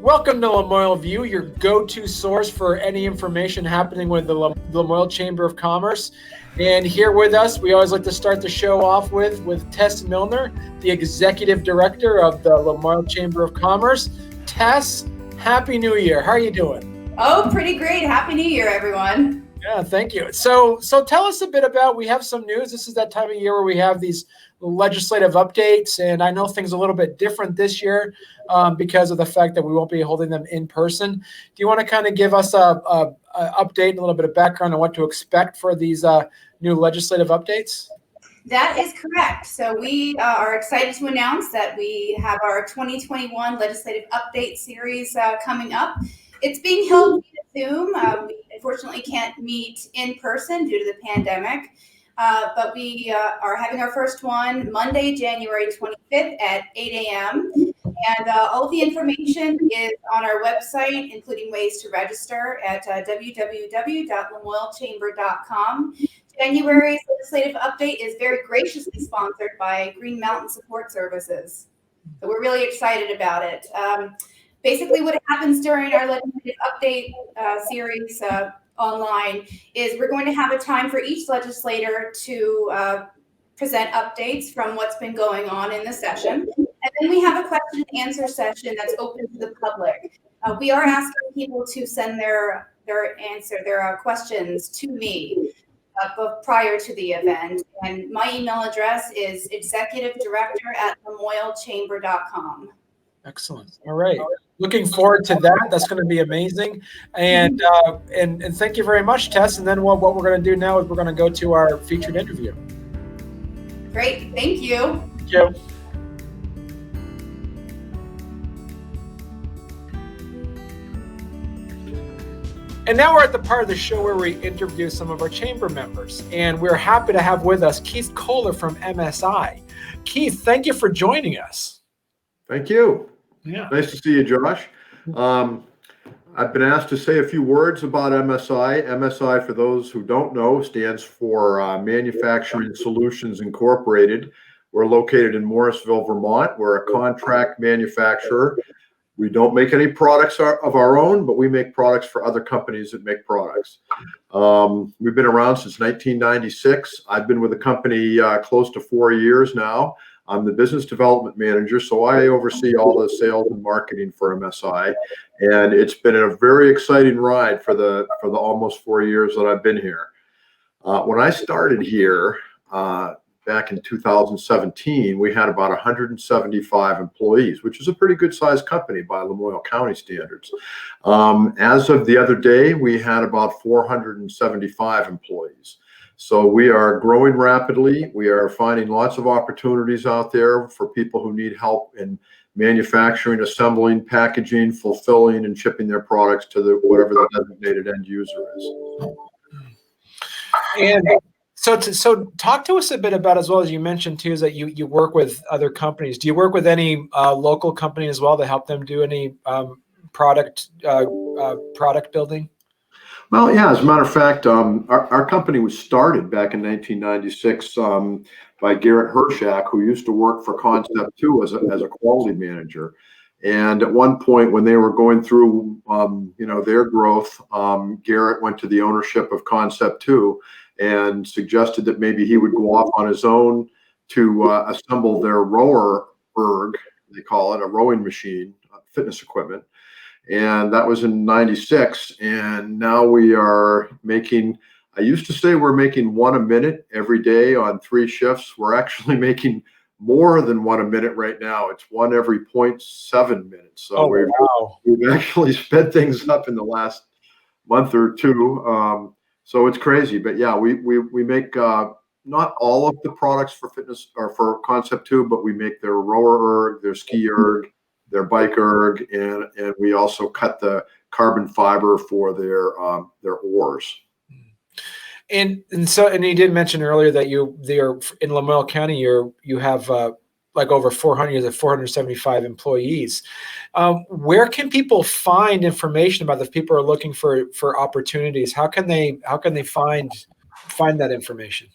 Welcome to Lamoille View, your go-to source for any information happening with the Lamoille Chamber of Commerce. And here with us, we always like to start the show off with Tess Milner, the Executive Director of the Lamoille Chamber of Commerce. Tess, Happy New Year. How are you doing? Oh, pretty great. Happy New Year, everyone. Yeah, thank you. So tell us a bit about, we have some news. This is that time of year where we have these legislative updates, and I know things are a little bit different this year because of the fact that we won't be holding them in person. Do you want to kind of give us a update and a little bit of background on what to expect for these new legislative updates? That is correct. So we are excited to announce that we have our 2021 legislative update series coming up. It's being held via Zoom. We unfortunately can't meet in person due to the pandemic, but we are having our first one Monday, January 25th at 8 a.m. And all of the information is on our website, including ways to register at www.lamoillechamber.com. January's legislative update is very graciously sponsored by Green Mountain Support Services. So we're really excited about it. Basically, what happens during our legislative update series online is we're going to have a time for each legislator to present updates from what's been going on in the session. And then we have a question and answer session that's open to the public. We are asking people to send their questions to me prior to the event. And my email address is executivedirector@lamoillechamber.com. Excellent. All right. Looking forward to that. That's going to be amazing. And thank you very much, Tess. And then what we're going to do now is we're going to go to our featured interview. Great. Thank you. Thank you. And now we're at the part of the show where we interview some of our chamber members. And we're happy to have with us Keith Koehler from MSI. Keith, thank you for joining us. Thank you. Yeah. Nice to see you, Josh. I've been asked to say a few words about MSI. MSI, for those who don't know, stands for Manufacturing Solutions Incorporated. We're located in Morrisville, Vermont. We're a contract manufacturer. We don't make any products of our own, but we make products for other companies that make products. We've been around since 1996. I've been with the company close to 4 years now. I'm the business development manager, so I oversee all the sales and marketing for MSI. And it's been a very exciting ride for the almost 4 years that I've been here. When I started here back in 2017, we had about 175 employees, which is a pretty good sized company by Lamoille County standards. As of the other day, we had about 475 employees. So we are growing rapidly. We are finding lots of opportunities out there for people who need help in manufacturing, assembling, packaging, fulfilling, and shipping their products to whatever the designated end user is. And so talk to us a bit about, as well as you mentioned too, is that you work with other companies. Do you work with any local company as well to help them do any product building? Well, yeah, as a matter of fact, our company was started back in 1996 by Garrett Hershak, who used to work for Concept 2 as a quality manager. And at one point when they were going through, their growth, Garrett went to the ownership of Concept 2 and suggested that maybe he would go off on his own to assemble their rower erg, they call it, a rowing machine, fitness equipment. And that was in 96. And now we are making, I used to say we're making one a minute every day on 3 shifts. We're actually making more than one a minute right now. It's one every 0.7 minutes. So we've actually sped things up in the last month or two. So it's crazy. But yeah, we make not all of the products for fitness or for Concept 2, but we make their rower erg, their ski erg, their bike erg, and we also cut the carbon fiber for their oars. And you did mention earlier that they're in Lamoille County. You have like over 475 employees. Where can people find information about if people are looking for opportunities? How can they find that information?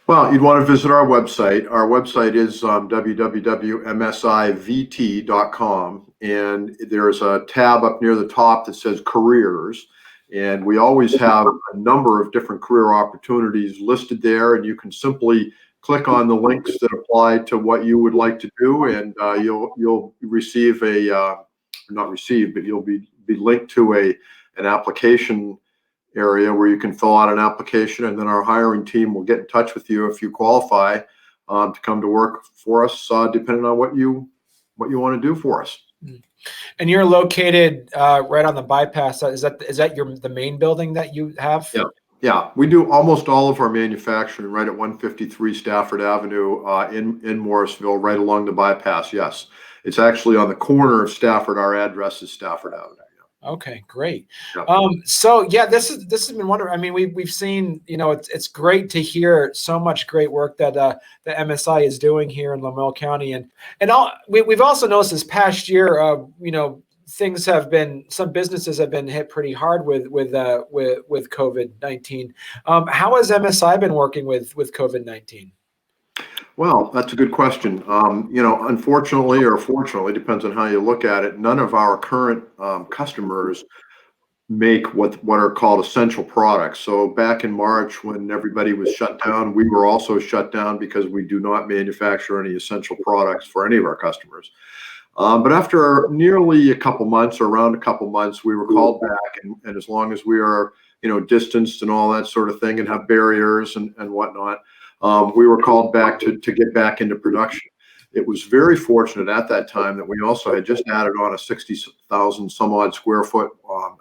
Well, you'd want to visit our website. Our website is www.msivt.com, and there's a tab up near the top that says careers. And we always have a number of different career opportunities listed there, and you can simply click on the links that apply to what you would like to do, and you'll receive not receive, but you'll be linked to an application area where you can fill out an application, and then our hiring team will get in touch with you if you qualify to come to work for us, depending on what you want to do for us. And you're located right on the bypass. Is that the main building that you have? Yeah. We do almost all of our manufacturing right at 153 Stafford Avenue in Morrisville, right along the bypass. Yes, it's actually on the corner of Stafford. Our address is Stafford Avenue. Okay, great. Yeah. So yeah, this has been wonderful. I mean, we've seen, it's great to hear so much great work that the MSI is doing here in Lamoille County, and we've also noticed this past year, some businesses have been hit pretty hard with COVID-19. How has MSI been working with COVID-19? Well, that's a good question. Unfortunately or fortunately, depends on how you look at it, none of our current customers make what are called essential products. So back in March, when everybody was shut down, we were also shut down because we do not manufacture any essential products for any of our customers. But after nearly a couple months, or around a couple months, we were called back, and as long as we are, distanced and all that sort of thing, and have barriers and whatnot, we were called back to get back into production. It was very fortunate at that time that we also had just added on a 60,000 some odd square foot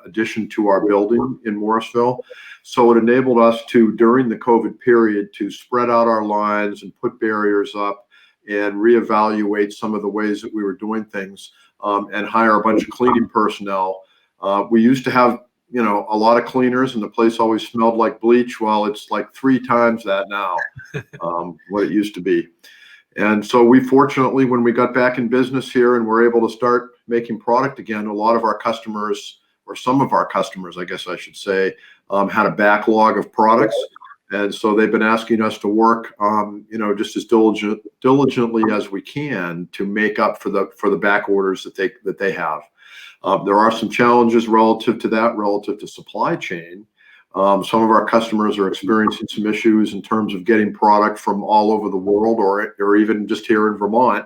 addition to our building in Morrisville. So it enabled us to, during the COVID period, to spread out our lines and put barriers up and reevaluate some of the ways that we were doing things, and hire a bunch of cleaning personnel. We used to have a lot of cleaners, and the place always smelled like bleach. Well, it's like 3 times that now, what it used to be. And so we fortunately, when we got back in business here and were able to start making product again, a lot of our customers, or some of our customers, I guess I should say, had a backlog of products. And so they've been asking us to work, just as diligently as we can to make up for the back orders that they have. There are some challenges relative to supply chain. Some of our customers are experiencing some issues in terms of getting product from all over the world, or even just here in Vermont,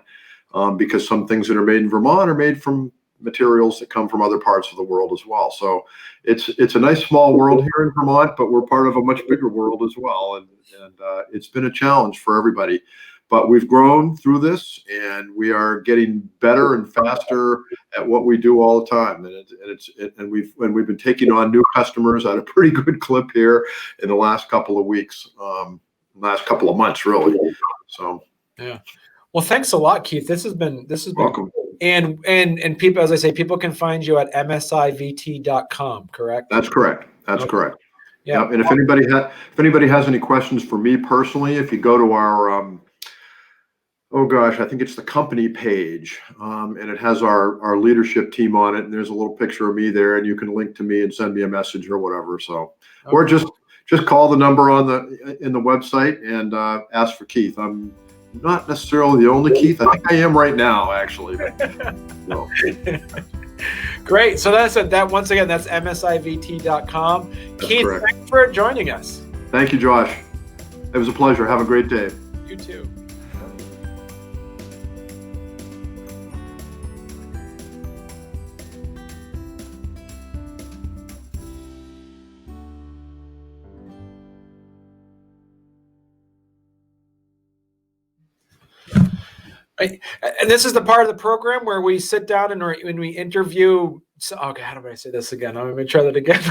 because some things that are made in Vermont are made from materials that come from other parts of the world as well. So it's a nice small world here in Vermont, but we're part of a much bigger world as well, and it's been a challenge for everybody. But we've grown through this, and we are getting better and faster at what we do all the time. And we've been taking on new customers at a pretty good clip here in the last couple of weeks, last couple of months, really. So yeah. Well, thanks a lot, Keith. This has been welcome. And people, as I say, people can find you at msivt.com, correct? That's correct. That's correct. Yeah. And if anybody has any questions for me personally, if you go to our I think it's the company page, and it has our leadership team on it, and there's a little picture of me there, and you can link to me and send me a message or whatever. So, okay. Or just call the number in the website and ask for Keith. I'm not necessarily the only Keith. I think I am right now, actually. So. Great. So that's that. Once again, that's msivt.com. Keith, correct. Thanks for joining us. Thank you, Josh. It was a pleasure. Have a great day. You too. Right. And this is the part of the program where we sit down and when we interview. Okay, how do I say this again? I'm going to try that again.